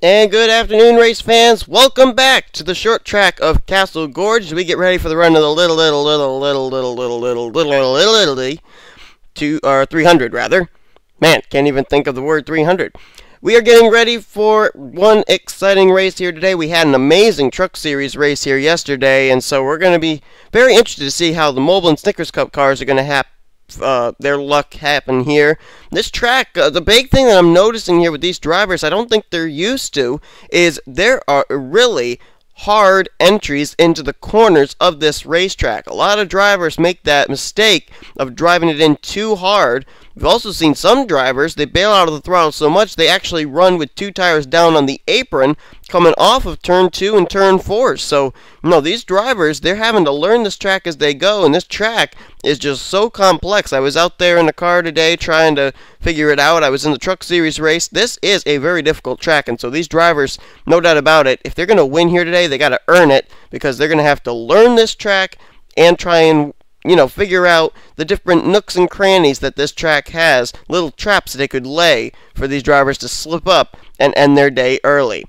And good afternoon, race fans. Welcome back to the short track of Castle Gorge as we get ready for the run of the little 300 rather. Man, can't even think of the word 300. We are getting ready for one exciting race here today. We had an amazing Truck Series race here yesterday, and so we're going to be very interested to see how the Mobil1 Snickers Cup cars are going to have their luck happen here. This track, the big thing that I'm noticing here with these drivers, I don't think they're used to, is there are really hard entries into the corners of this racetrack. A lot of drivers make that mistake of driving it in too hard. We've also seen some drivers, they bail out of the throttle so much they actually run with two tires down on the apron coming off of turn 2 and turn 4. So, these drivers, they're having to learn this track as they go, and this track is just so complex. I was out there in the car today trying to figure it out. I was in the Truck Series race. This is a very difficult track, and so these drivers, no doubt about it, if they're going to win here today, they got to earn it, because they're going to have to learn this track and try and figure out the different nooks and crannies that this track has, little traps that they could lay for these drivers to slip up and end their day early.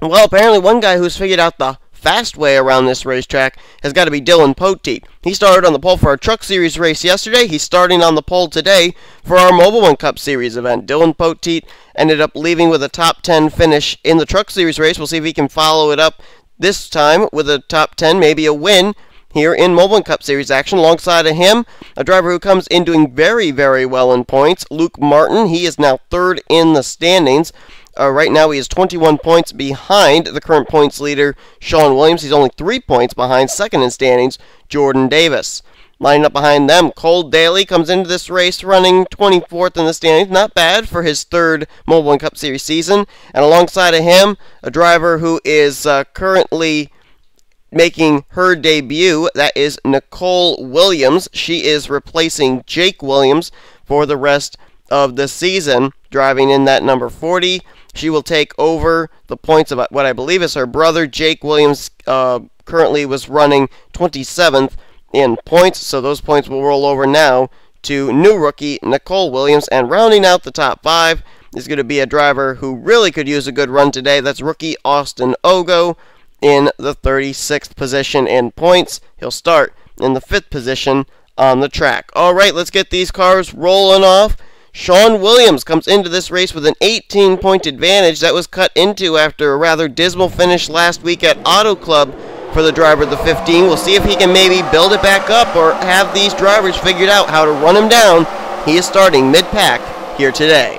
Well, apparently one guy who's figured out the fast way around this racetrack has got to be Dylan Poteet. He started on the pole for our Truck Series race yesterday. He's starting on the pole today for our Mobil1 Cup Series event. Dylan Poteet ended up leaving with a top 10 finish in the Truck Series race. We'll see if he can follow it up this time with a top 10, maybe a win here in Mobil1 Cup Series action. Alongside of him, a driver who comes in doing very, very well in points, Luke Martin. He is now third in the standings. Right now he is 21 points behind the current points leader, Sean Williams. He's only 3 points behind second in standings, Jordan Davis. Lining up behind them, Cole Daly comes into this race running 24th in the standings. Not bad for his third Mobil1 Cup Series season. And alongside of him, a driver who is currently making her debut, that is Nicole Williams. She is replacing Jake Williams for the rest of the season, driving in that number 40. She will take over the points of what I believe is her brother. Jake Williams currently was running 27th in points, so those points will roll over now to new rookie Nicole Williams. And rounding out the top 5 is going to be a driver who really could use a good run today. That's rookie Austin Ogo in the 36th position in points. He'll start in the 5th position on the track. Alright, let's get these cars rolling off. Sean Williams comes into this race with an 18-point advantage that was cut into after a rather dismal finish last week at Auto Club for the driver of the 15. We'll see if he can maybe build it back up or have these drivers figured out how to run him down. He is starting mid-pack here today.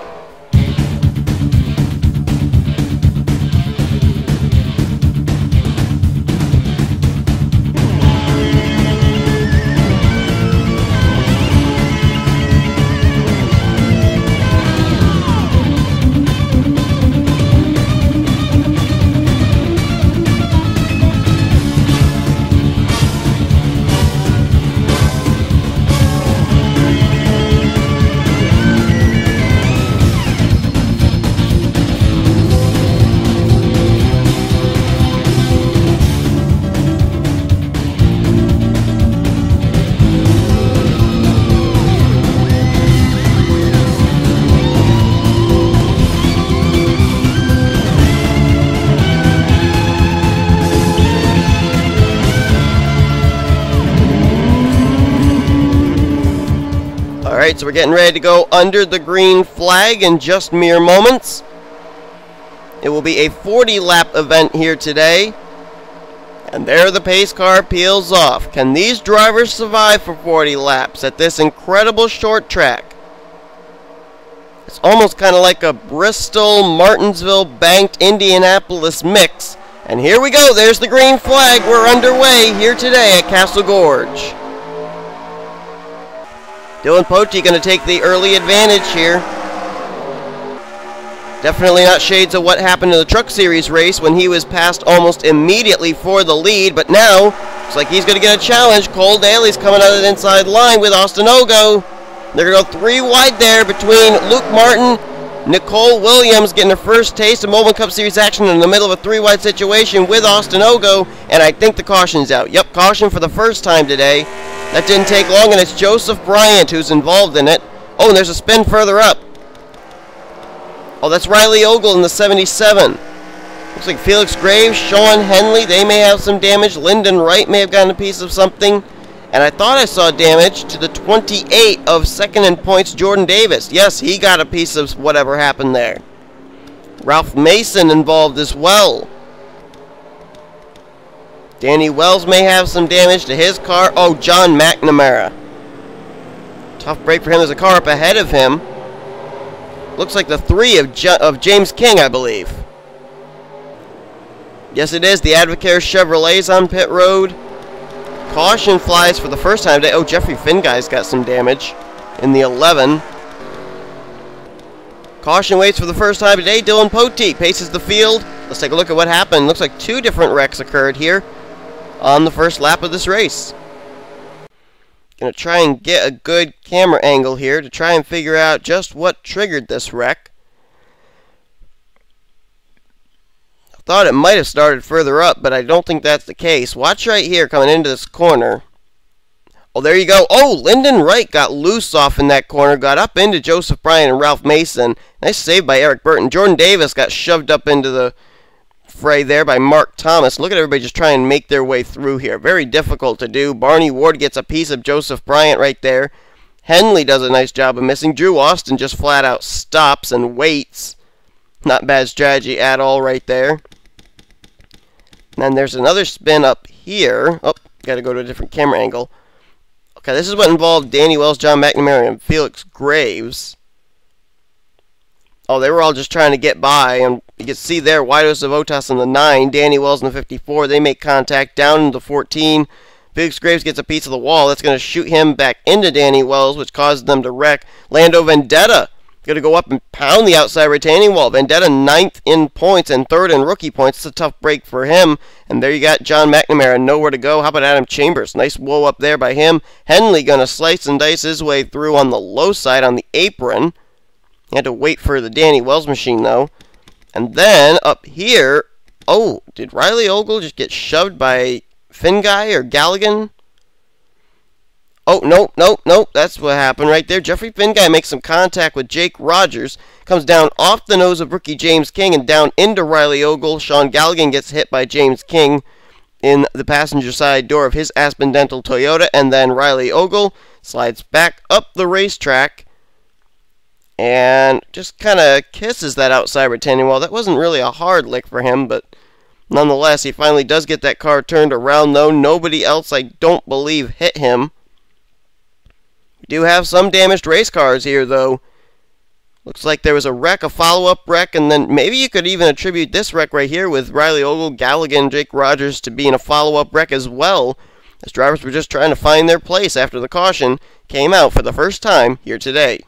Alright, so we're getting ready to go under the green flag in just mere moments. It will be a 40-lap event here today. And there the pace car peels off. Can these drivers survive for 40 laps at this incredible short track? It's almost kind of like a Bristol, Martinsville, banked Indianapolis mix. And here we go. There's the green flag. We're underway here today at Castle Gorge. Dylan Poteet going to take the early advantage here. Definitely not shades of what happened in the Truck Series race when he was passed almost immediately for the lead. But now, looks like he's going to get a challenge. Cole Daly's coming out of the inside line with Austin Ogo. They're going to go 3 wide there between Luke Martin, Nicole Williams getting her first taste of Mobil1 Cup Series action in the middle of a 3-wide situation with Austin Ogo. And I think the caution's out. Yep, caution for the first time today. That didn't take long, and it's Joseph Bryant who's involved in it. Oh, and there's a spin further up. Oh, that's Riley Ogle in the 77. Looks like Felix Graves, Sean Henley, they may have some damage. Lyndon Wright may have gotten a piece of something. And I thought I saw damage to the 28 of second in points, Jordan Davis. Yes, he got a piece of whatever happened there. Ralph Mason involved as well. Danny Wells may have some damage to his car. Oh, John McNamara. Tough break for him. There's a car up ahead of him. Looks like the 3 of James King, I believe. Yes, it is. The Advocare Chevrolet's on pit road. Caution flies for the first time today. Oh, Jeffrey Finguy's got some damage in the 11. Caution waits for the first time today. Dylan Poteet paces the field. Let's take a look at what happened. Looks like 2 different wrecks occurred here on the first lap of this race. Gonna try and get a good camera angle here to try and figure out just what triggered this wreck. Thought it might have started further up, but I don't think that's the case. Watch right here coming into this corner. Oh, there you go. Oh, Lyndon Wright got loose off in that corner, got up into Joseph Bryan and Ralph Mason. Nice save by Eric Burton. Jordan Davis got shoved up into the fray there by Mark Thomas. Look at everybody just trying to make their way through here. Very difficult to do. Barney Ward gets a piece of Joseph Bryant right there. Henley does a nice job of missing. Drew Austin just flat out stops and waits. Not bad strategy at all right there. And then there's another spin up here. Oh, got to go to a different camera angle. Okay, this is what involved Danny Wells, John McNamara, and Felix Graves. Oh, they were all just trying to get by. And you can see there, Widos of Otas in the 9, Danny Wells in the 54. They make contact down into the 14. Felix Graves gets a piece of the wall. That's going to shoot him back into Danny Wells, which causes them to wreck. Lando Vendetta going to go up and pound the outside retaining wall. Vendetta 9th in points and 3rd in rookie points. It's a tough break for him. And there you got John McNamara, nowhere to go. How about Adam Chambers? Nice whoa up there by him. Henley going to slice and dice his way through on the low side on the apron. He had to wait for the Danny Wells machine, though. And then up here, oh, did Riley Ogle just get shoved by Finguy or Galligan? Oh, nope. That's what happened right there. Jeffrey Finguy makes some contact with Jake Rogers. Comes down off the nose of rookie James King and down into Riley Ogle. Sean Galligan gets hit by James King in the passenger side door of his Aspen Dental Toyota. And then Riley Ogle slides back up the racetrack and just kind of kisses that outside retaining wall. That wasn't really a hard lick for him, but nonetheless, he finally does get that car turned around, though. Nobody else, I don't believe, hit him. We do have some damaged race cars here, though. Looks like there was a wreck, a follow-up wreck, and then maybe you could even attribute this wreck right here with Riley Ogle, Galligan, Jake Rogers to being a follow-up wreck as well, as drivers were just trying to find their place after the caution came out for the first time here today.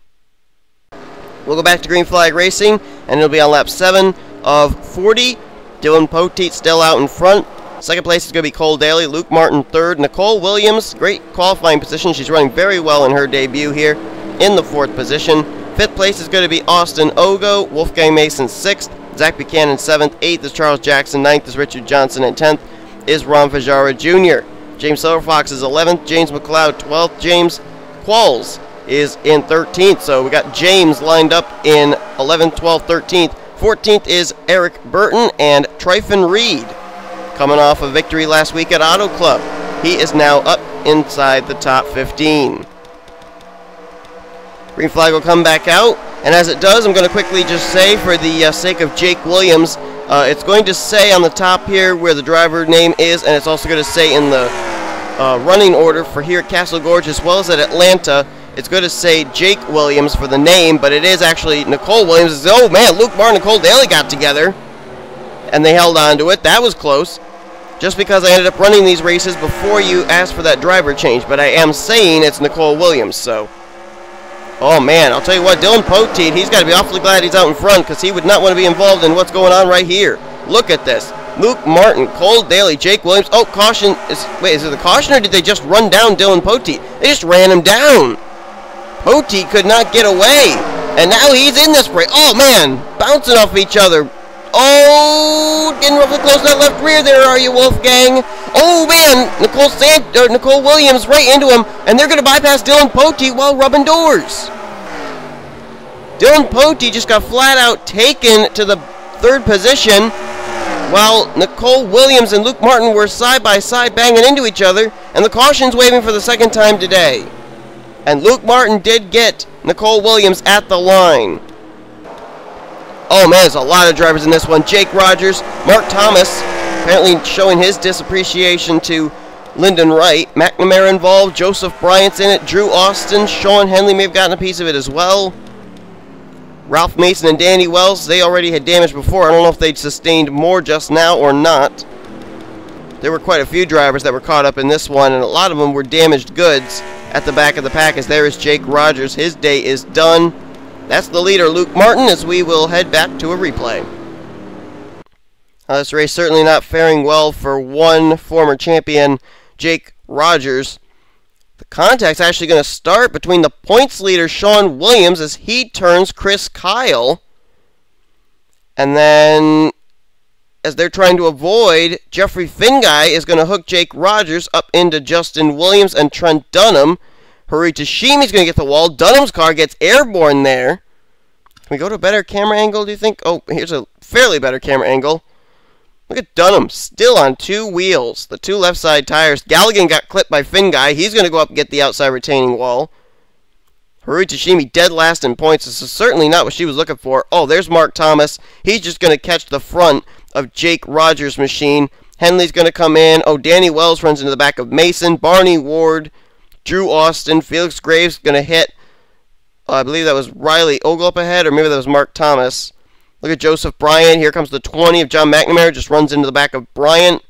We'll go back to green flag racing, and it'll be on lap 7 of 40. Dylan Poteet still out in front. Second place is going to be Cole Daly. Luke Martin third. Nicole Williams, great qualifying position. She's running very well in her debut here in the 4th position. 5th place is going to be Austin Ogo. Wolfgang Mason 6th. Zach Buchanan 7th. 8th is Charles Jackson. 9th is Richard Johnson. And 10th is Ron Fajara Jr. James Silverfox is 11th. James McLeod 12th. James Qualls is in 13th. So we got James lined up in 11th, 12th, 13th. 14th is Eric Burton and Tryphon Reed, coming off a victory last week at Auto Club. He is now up inside the top 15. Green flag will come back out, and as it does, I'm going to quickly just say, for the sake of Jake Williams, it's going to say on the top here where the driver name is, and it's also going to say in the running order for here at Castle Gorge as well as at Atlanta. It's going to say Jake Williams for the name, but it is actually Nicole Williams. Oh man, Luke Martin and Cole Daly got together, and they held on to it. That was close. Just because I ended up running these races before you asked for that driver change, but I am saying it's Nicole Williams, so. Oh man, I'll tell you what, Dylan Poteet, he's got to be awfully glad he's out in front, because he would not want to be involved in what's going on right here. Look at this. Luke Martin, Cole Daly, Jake Williams. Oh, caution. Wait, is it the caution, or did they just run down Dylan Poteet? They just ran him down. Poteet could not get away, and now he's in this break. Oh man, bouncing off each other. Oh, getting roughly close to that left rear there, are you, Wolfgang? Oh man, Nicole Williams right into him, and they're going to bypass Dylan Poteet while rubbing doors. Dylan Poteet just got flat out taken to the 3rd position. while Nicole Williams and Luke Martin were side by side banging into each other, and the caution's waving for the second time today. And Luke Martin did get Nicole Williams at the line. Oh man, there's a lot of drivers in this one. Jake Rogers, Mark Thomas, apparently showing his disappreciation to Lyndon Wright. McNamara involved, Joseph Bryant's in it, Drew Austin, Sean Henley may have gotten a piece of it as well. Ralph Mason and Danny Wells, they already had damage before. I don't know if they'd sustained more just now or not. There were quite a few drivers that were caught up in this one, and a lot of them were damaged goods at the back of the pack. As there is Jake Rogers, his day is done. That's the leader, Luke Martin, as we will head back to a replay. This race certainly not faring well for one former champion, Jake Rogers. The contact's actually going to start between the points leader, Sean Williams, as he turns Chris Kyle. And then, as they're trying to avoid, Jeffrey Finguy is going to hook Jake Rogers up into Justin Williams and Trent Dunham. Hurry Tashimi's going to get the wall. Dunham's car gets airborne there. Can we go to a better camera angle, do you think? Oh, here's a fairly better camera angle. Look at Dunham, still on two wheels. The two left side tires. Galligan got clipped by Finguy. He's going to go up and get the outside retaining wall. Haruhi Tashimi dead last in points. This is certainly not what she was looking for. Oh, there's Mark Thomas. He's just going to catch the front of Jake Rogers' machine. Henley's going to come in. Oh, Danny Wells runs into the back of Mason. Barney Ward, Drew Austin. Felix Graves going to hit, I believe that was Riley Ogle up ahead, or maybe that was Mark Thomas. Look at Joseph Bryant. Here comes the 20 of John McNamara. Just runs into the back of Bryant.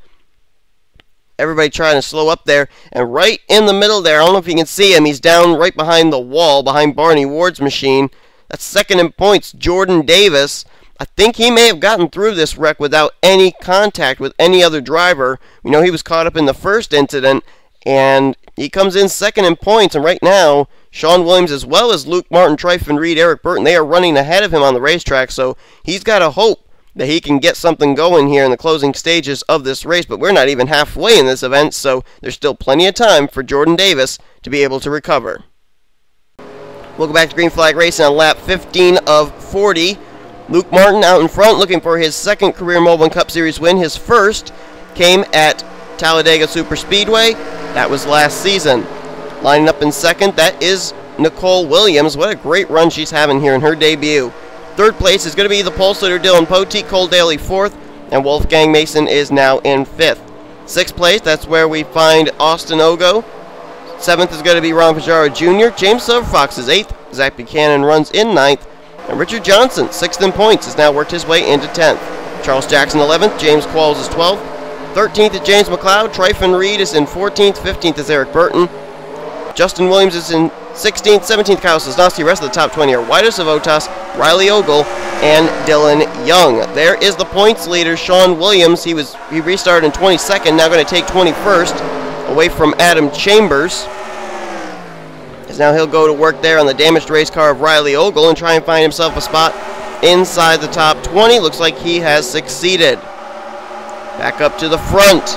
Everybody trying to slow up there. And right in the middle there, I don't know if you can see him, he's down right behind the wall, behind Barney Ward's machine. That's second in points, Jordan Davis. I think he may have gotten through this wreck without any contact with any other driver. We know he was caught up in the first incident, and he comes in second in points. And right now, Sean Williams, as well as Luke Martin, Tryfon Reed, Eric Burton, they are running ahead of him on the racetrack, so he's got a hope that he can get something going here in the closing stages of this race, but we're not even halfway in this event, so there's still plenty of time for Jordan Davis to be able to recover. We'll go back to green flag racing on lap 15 of 40. Luke Martin out in front looking for his second career Mobil1 Cup Series win. His first came at Talladega Super Speedway. That was last season. Lining up in second, that is Nicole Williams. What a great run she's having here in her debut. Third place is going to be the pole sitter Dylan Poteet, Cole Daly fourth, and Wolfgang Mason is now in fifth. Sixth place, that's where we find Austin Ogo. Seventh is going to be Ron Pajaro Jr. James Silverfox is eighth. Zach Buchanan runs in ninth. And Richard Johnson, sixth in points, has now worked his way into 10th. Charles Jackson 11th. James Qualls is 12th. 13th is James McLeod. Tryfon Reed is in 14th. 15th is Eric Burton. Justin Williams is in 16th. 17th, Kyle Sosnowski. The rest of the top 20 are Waitos of Otas, Riley Ogle, and Dylan Young. There is the points leader, Sean Williams. He restarted in 22nd, now going to take 21st away from Adam Chambers. As now he'll go to work there on the damaged race car of Riley Ogle and try and find himself a spot inside the top 20. Looks like he has succeeded. Back up to the front.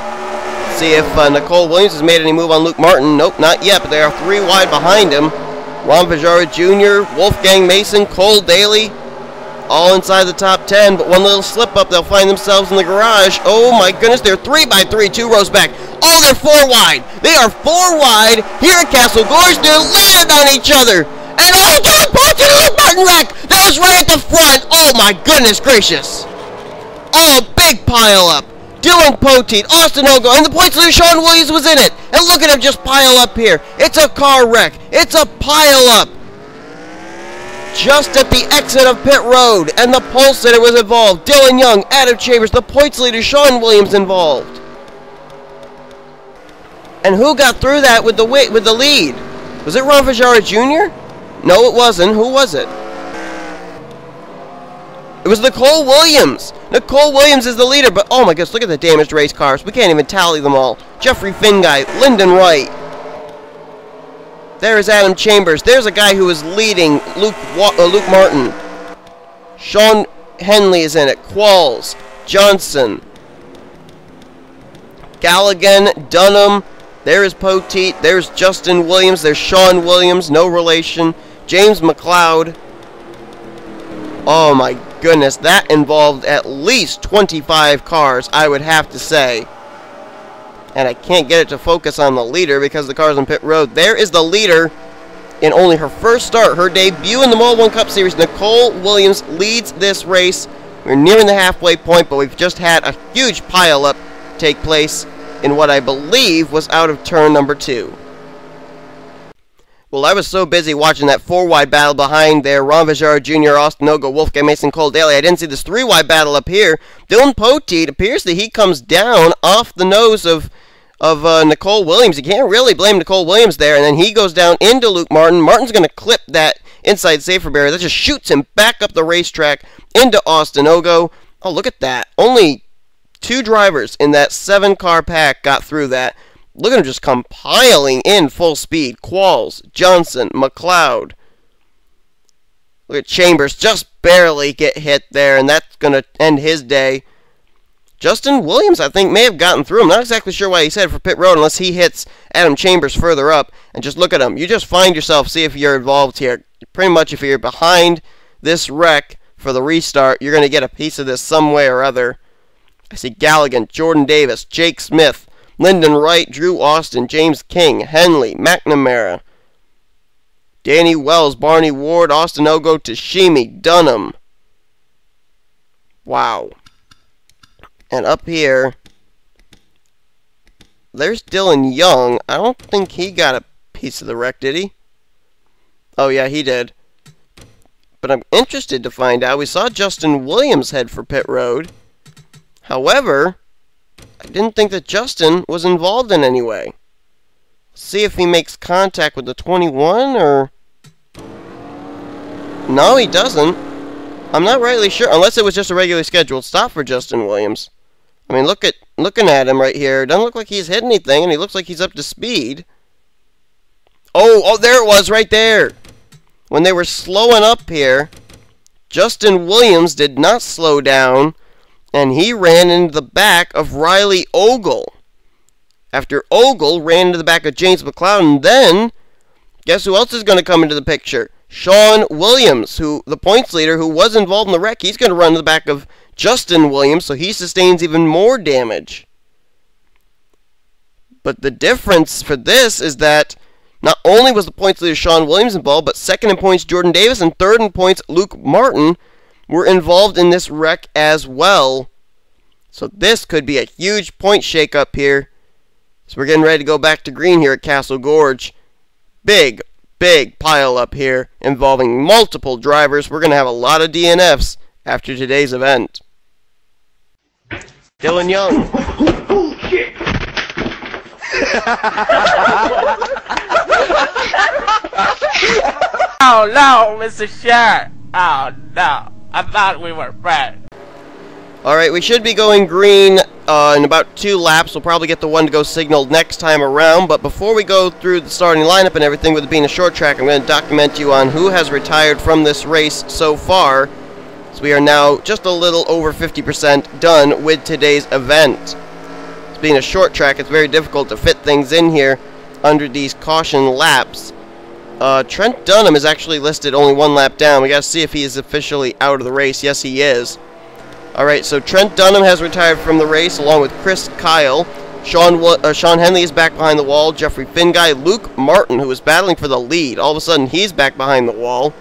See if Nicole Williams has made any move on Luke Martin. Nope, not yet, but they are three wide behind him. Ron Pajaro Jr., Wolfgang Mason, Cole Daly, all inside the top 10, but one little slip up, they'll find themselves in the garage. Oh my goodness, they're 3x3, 2 rows back. Oh, they're 4 wide. They are 4 wide here at Castle Gorge. They're landed on each other. And oh, John Poteet and Luke Martin wreck. That was right at the front. Oh my goodness gracious. Oh, big pile up. Dylan Poteet, Austin Ogo, and the points leader Sean Williams was in it. And look at him just pile up here. It's a car wreck. It's a pile up. Just at the exit of pit road, and the pole sitter was involved. Dylan Young, Adam Chambers, the points leader Sean Williams involved. And who got through that with the lead? Was it Ron Pajaro Jr.? No, it wasn't. Who was it? It was Nicole Williams. Nicole Williams is the leader, but oh my goodness, look at the damaged race cars. We can't even tally them all. Jeffrey Finguy, Lyndon Wright. There is Adam Chambers. There's a guy who is leading, Luke Martin. Sean Henley is in it. Qualls, Johnson, Galligan, Dunham. There is Poteet. There's Justin Williams. There's Sean Williams, no relation. James McLeod. Oh my goodness, that involved at least 25 cars, I would have to say. And I can't get it to focus on the leader because the car's on pit road. There is the leader in only her first start, her debut in the Mobil1 Cup Series. Nicole Williams leads this race. We're nearing the halfway point, but we've just had a huge pileup take place in what I believe was out of turn number 2. Well, I was so busy watching that 4-wide battle behind there. Ron Vajara Jr., Austin Ogo, Wolfgang Mason, Cole Daly. I didn't see this 3-wide battle up here. Dylan Poteet, appears that he comes down off the nose of Nicole Williams. You can't really blame Nicole Williams there. And then he goes down into Luke Martin. Martin's going to clip that inside safer barrier. That just shoots him back up the racetrack into Austin Ogo. Oh, look at that. Only 2 drivers in that 7-car pack got through that. Look at him just compiling in full speed. Qualls, Johnson, McLeod. Look at Chambers, just barely get hit there, and that's going to end his day. Justin Williams, I think, may have gotten through him. Not exactly sure why he's headed for pit road unless he hits Adam Chambers further up. And just look at him. You just find yourself, see if you're involved here. Pretty much if you're behind this wreck for the restart, you're going to get a piece of this some way or other. I see Galligan, Jordan Davis, Jake Smith, Lyndon Wright, Drew Austin, James King, Henley, McNamara, Danny Wells, Barney Ward, Austin Ogo, Tashimi, Dunham. Wow. And up here, there's Dylan Young. I don't think he got a piece of the wreck, did he? Oh, yeah, he did. But I'm interested to find out. We saw Justin Williams head for pit road. However, I didn't think that Justin was involved in any way. See if he makes contact with the 21, or... No, he doesn't. I'm not rightly sure, unless it was just a regularly scheduled stop for Justin Williams. I mean, looking at him right here, it doesn't look like he's hit anything, and he looks like he's up to speed. Oh, there it was, right there. When they were slowing up here, Justin Williams did not slow down, and he ran into the back of Riley Ogle. After Ogle ran into the back of James McLeod, and then, guess who else is going to come into the picture? Sean Williams, the points leader, who was involved in the wreck. He's going to run to the back of Justin Williams, so he sustains even more damage. But the difference for this is that not only was the points leader Sean Williams involved, but second in points Jordan Davis and third in points Luke Martin were involved in this wreck as well. So this could be a huge point shake-up here. So we're getting ready to go back to green here at Castle Gorge. Big pile up here involving multiple drivers. We're going to have a lot of DNFs after today's event. Dylan Young. Oh no, Mr. Sheriff. Oh no, I thought we were friends. Alright, we should be going green in about 2 laps. We'll probably get the one to go signaled next time around. But before we go through the starting lineup and everything, with it being a short track, I'm going to document you on who has retired from this race so far. So we are now just a little over 50% done with today's event. It's being a short track, it's very difficult to fit things in here under these caution laps. Trent Dunham is actually listed only 1 lap down. We got to see if he is officially out of the race. Yes, he is. Alright, so Trent Dunham has retired from the race along with Chris Kyle. Sean Henley is back behind the wall. Jeffrey Finguy. Luke Martin, who was battling for the lead. All of a sudden, he's back behind the wall.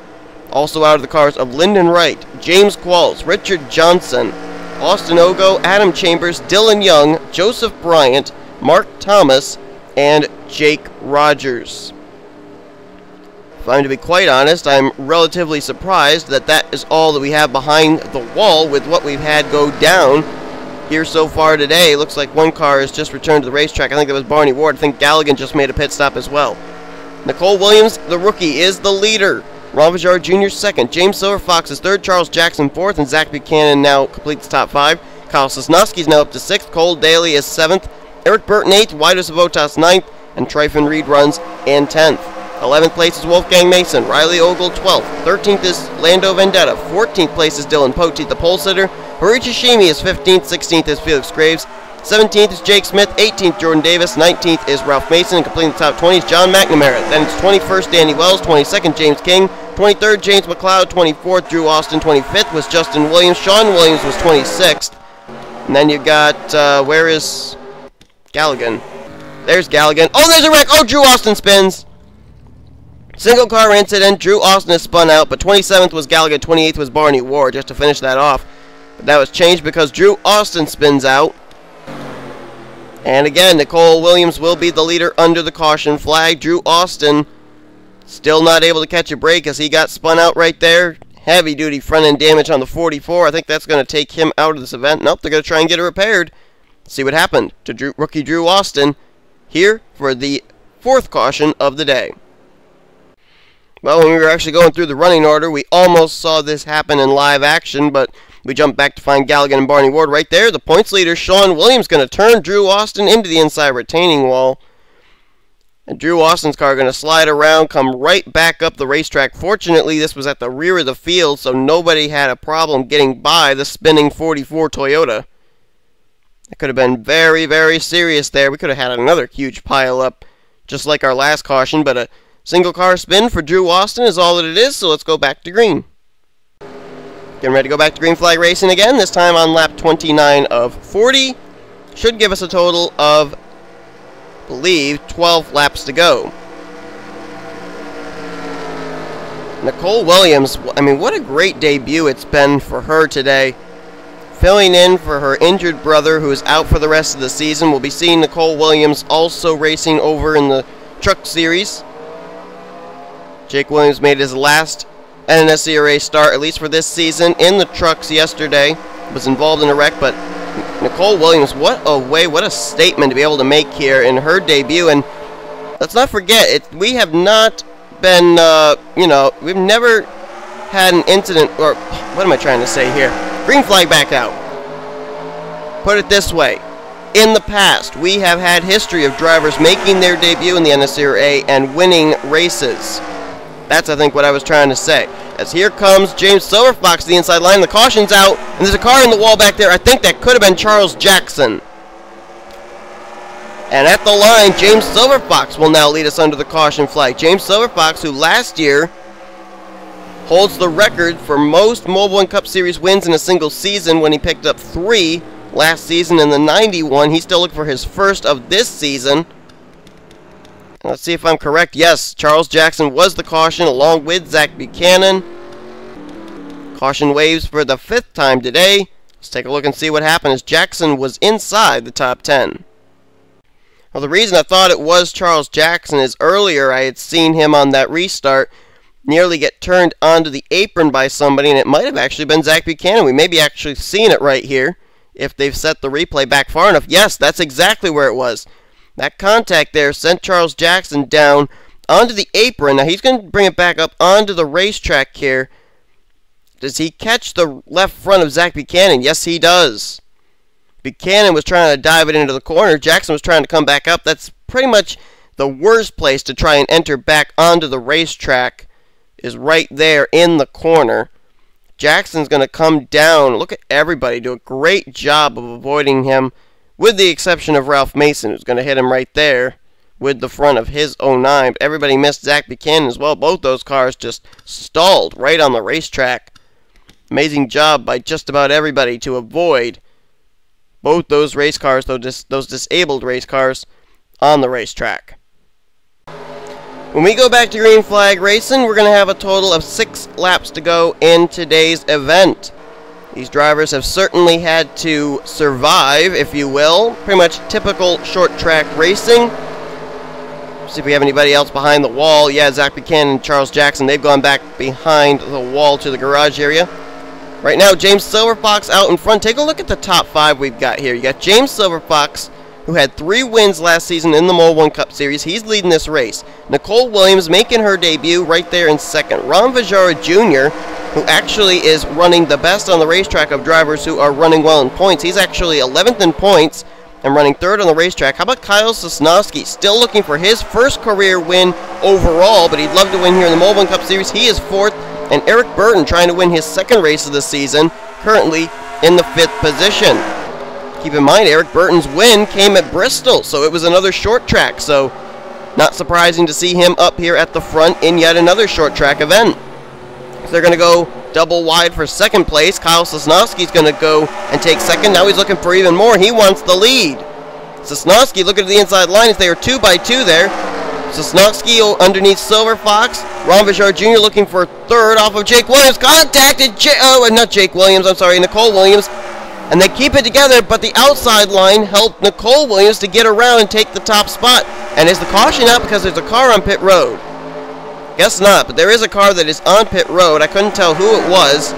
Also out of the cars of Lyndon Wright, James Qualls, Richard Johnson, Austin Ogo, Adam Chambers, Dylan Young, Joseph Bryant, Mark Thomas, and Jake Rogers. If I'm to be quite honest, I'm relatively surprised that that is all that we have behind the wall with what we've had go down here so far today. Looks like 1 car has just returned to the racetrack. I think that was Barney Ward. I think Galligan just made a pit stop as well. Nicole Williams, the rookie, is the leader. Ron Vajara Jr. second. James Silverfox is third. Charles Jackson fourth. And Zach Buchanan now completes top 5. Kyle Sosnowski is now up to 6th. Cole Daly is 7th. Eric Burton 8th. Wido Savotas 9th. And Tryphon Reed runs in 10th. 11th place is Wolfgang Mason. Riley Ogle 12th. 13th is Lando Vendetta. 14th place is Dylan Poteet, the pole sitter. Harichi Shimi is 15th. 16th is Felix Graves. 17th is Jake Smith. 18th Jordan Davis. 19th is Ralph Mason. And completing the top 20 is John McNamara. Then it's 21st Danny Wells. 22nd James King. 23rd, James McLeod. 24th, Drew Austin. 25th was Justin Williams. Sean Williams was 26th. And then you got, where is Galligan? There's Galligan. Oh, there's a wreck. Oh, Drew Austin spins. Single car incident. Drew Austin has spun out, but 27th was Galligan. 28th was Barney Ward, just to finish that off. But that was changed because Drew Austin spins out. And again, Nicole Williams will be the leader under the caution flag. Drew Austin still not able to catch a break as he got spun out right there. Heavy duty front end damage on the 44. I think that's going to take him out of this event. Nope, they're going to try and get it repaired. See what happened to rookie Drew Austin here for the 4th caution of the day. Well, when we were actually going through the running order, we almost saw this happen in live action, but we jumped back to find Galligan and Barney Ward right there. The points leader, Sean Williams, going to turn Drew Austin into the inside retaining wall. And Drew Austin's car going to slide around, come right back up the racetrack. Fortunately, this was at the rear of the field, so nobody had a problem getting by the spinning 44 Toyota. It could have been very, very serious there. We could have had another huge pile-up, just like our last caution, but a single car spin for Drew Austin is all that it is, so let's go back to green. Getting ready to go back to green flag racing again, this time on lap 29 of 40. Should give us a total of, I believe, 12 laps to go. Nicole Williams, I mean, what a great debut it's been for her today. Filling in for her injured brother who is out for the rest of the season. We'll be seeing Nicole Williams also racing over in the Truck Series. Jake Williams made his last NNSCRA start, at least for this season, in the trucks yesterday. Was involved in a wreck, but Nicole Williams, what a way, what a statement to be able to make here in her debut. And let's not forget, we have not been, we've never had an incident, or what am I trying to say here? Green flag back out. Put it this way. In the past, we have had history of drivers making their debut in the NNSCRA and winning races. That's, I think, what I was trying to say. As here comes James Silverfox to the inside line. The caution's out, and there's a car in the wall back there. I think that could have been Charles Jackson. And at the line, James Silverfox will now lead us under the caution flag. James Silverfox, who last year holds the record for most Mobil1 Cup Series wins in a single season when he picked up 3 last season in the 91. He's still looking for his first of this season. Let's see if I'm correct. Yes, Charles Jackson was the caution along with Zach Buchanan. Caution waves for the 5th time today. Let's take a look and see what happened as Jackson was inside the top 10. Well, the reason I thought it was Charles Jackson is earlier I had seen him on that restart nearly get turned onto the apron by somebody, and it might have actually been Zach Buchanan. We may be actually seeing it right here if they've set the replay back far enough. Yes, that's exactly where it was. That contact there sent Charles Jackson down onto the apron. Now he's going to bring it back up onto the racetrack here. Does he catch the left front of Zach Buchanan? Yes, he does. Buchanan was trying to dive it into the corner. Jackson was trying to come back up. That's pretty much the worst place to try and enter back onto the racetrack, is right there in the corner. Jackson's going to come down. Look at everybody do a great job of avoiding him, with the exception of Ralph Mason, who's going to hit him right there with the front of his 09. But everybody missed Zach Buchanan as well. Both those cars just stalled right on the racetrack. Amazing job by just about everybody to avoid both those race cars, those disabled race cars, on the racetrack. When we go back to green flag racing, we're going to have a total of 6 laps to go in today's event. These drivers have certainly had to survive, if you will. Pretty much typical short track racing. See if we have anybody else behind the wall. Yeah, Zach Buchanan and Charles Jackson, they've gone back behind the wall to the garage area. Right now, James Silverfox out in front. Take a look at the top 5 we've got here. You got James Silverfox, who had 3 wins last season in the Mobil1 Cup Series. He's leading this race. Nicole Williams making her debut right there in second. Ron Vajara Jr., who actually is running the best on the racetrack of drivers who are running well in points. He's actually 11th in points and running 3rd on the racetrack. How about Kyle Sosnowski? Still looking for his first career win overall, but he'd love to win here in the Mobil1 Cup Series. He is 4th. And Eric Burton trying to win his 2nd race of the season, currently in the 5th position. Keep in mind, Eric Burton's win came at Bristol, so it was another short track, so not surprising to see him up here at the front in yet another short track event. They're going to go double wide for second place. Kyle Sosnowski's going to go and take second. Now he's looking for even more. He wants the lead. Sosnowski looking at the inside line as they are 2 by 2 there. Sosnowski underneath Silver Fox. Ron Vajard Jr. looking for third off of Jake Williams. Contacted not Jake Williams, I'm sorry, Nicole Williams. And they keep it together, but the outside line helped Nicole Williams to get around and take the top spot. And is the caution out because there's a car on pit road? Guess not, but there is a car that is on pit road. I couldn't tell who it was.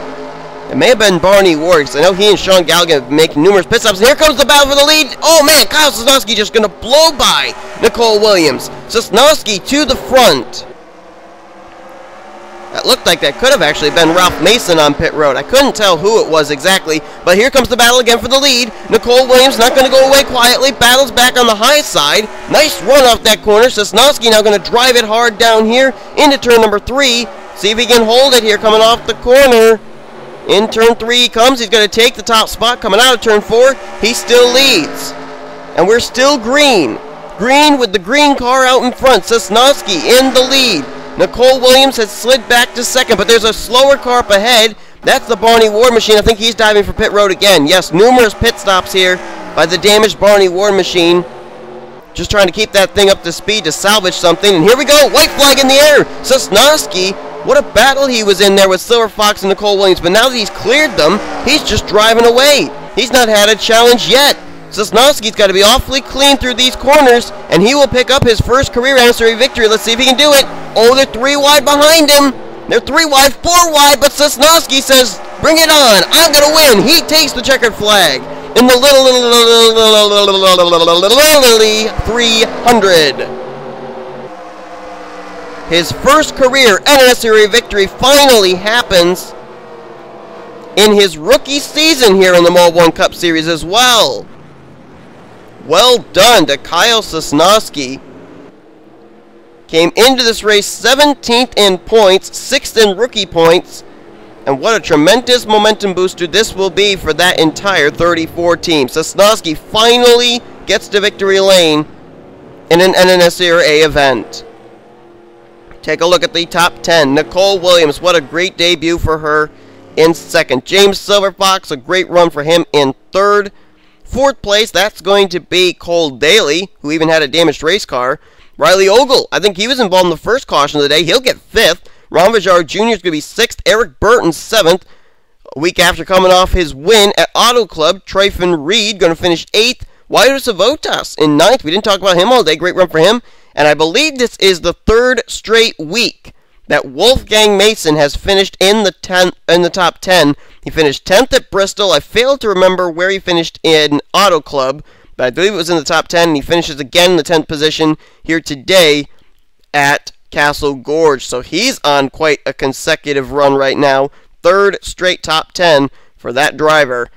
It may have been Barney Ward, because I know he and Sean Galligan have been making numerous pit stops. And here comes the battle for the lead. Oh man, Kyle Sosnowski just going to blow by Nicole Williams. Sosnowski to the front. That looked like that could have actually been Ralph Mason on pit road. I couldn't tell who it was exactly, but here comes the battle again for the lead. Nicole Williams not going to go away quietly, battles back on the high side. Nice run off that corner. Sosnowski now going to drive it hard down here into turn number 3. See if he can hold it here coming off the corner. In turn 3 he comes. He's going to take the top spot coming out of turn 4. He still leads. And we're still green. Green with the green car out in front. Sosnowski in the lead. Nicole Williams has slid back to second, but there's a slower car up ahead. That's the Barney Ward machine. I think he's diving for pit road again. Yes, numerous pit stops here by the damaged Barney Ward machine. Just trying to keep that thing up to speed to salvage something. And here we go. White flag in the air. Sosnowski, what a battle he was in there with Silver Fox and Nicole Williams. But now that he's cleared them, he's just driving away. He's not had a challenge yet. Sosnowski's got to be awfully clean through these corners, and he will pick up his first career NNSCRA victory. Let's see if he can do it. Oh, they're 3 wide behind him. They're 3 wide, 4 wide, but Sosnowski says, bring it on. I'm going to win. He takes the checkered flag in the little 300. His first career NNSCRA victory finally happens in his rookie season here in the Mobil1 Cup Series as well. Well done to Kyle Sosnowski. Came into this race 17th in points, 6th in rookie points, and what a tremendous momentum booster this will be for that entire 34 team. Sosnowski finally gets to victory lane in an NNSCRA event. Take a look at the top 10. Nicole Williams, what a great debut for her in second. James Silverfox, a great run for him in third. Fourth place, that's going to be Cole Daly, who even had a damaged race car. Riley Ogle, I think he was involved in the first caution of the day. He'll get 5th. Ron Vajard Jr. is going to be 6th. Eric Burton, 7th. A week after coming off his win at Auto Club, Tryphon Reed going to finish 8th. Waido Savotas in 9th. We didn't talk about him all day. Great run for him. And I believe this is the 3rd straight week that Wolfgang Mason has finished in the top 10. He finished 10th at Bristol. I failed to remember where he finished in Auto Club, but I believe it was in the top 10, and he finishes again in the 10th position here today at Castle Gorge. So he's on quite a consecutive run right now. 3rd straight top 10 for that driver.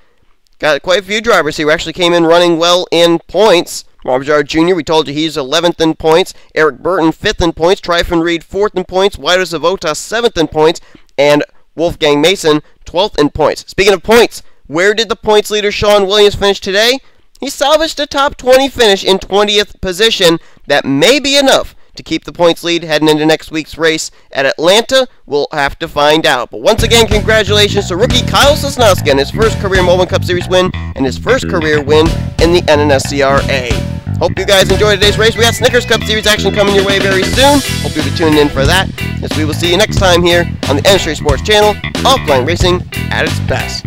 Got quite a few drivers here who actually came in running well in points. Ron Vajard Jr., we told you he's 11th in points. Eric Burton, 5th in points. Tryphon Reed, 4th in points. Waido Savotas, 7th in points. And Wolfgang Mason, 12th in points. Speaking of points, where did the points leader Sean Williams finish today? He salvaged a top 20 finish in 20th position. That may be enough to keep the points lead heading into next week's race at Atlanta. We'll have to find out. But once again, congratulations to rookie Kyle Sosnowski on his first career Mobil1 Cup Series win and his first career win in the NNSCRA. Hope you guys enjoyed today's race. We got Snickers Cup Series action coming your way very soon. Hope you'll be tuned in for that, as we will see you next time here on the NNSCRA Sports Channel, offline racing at its best.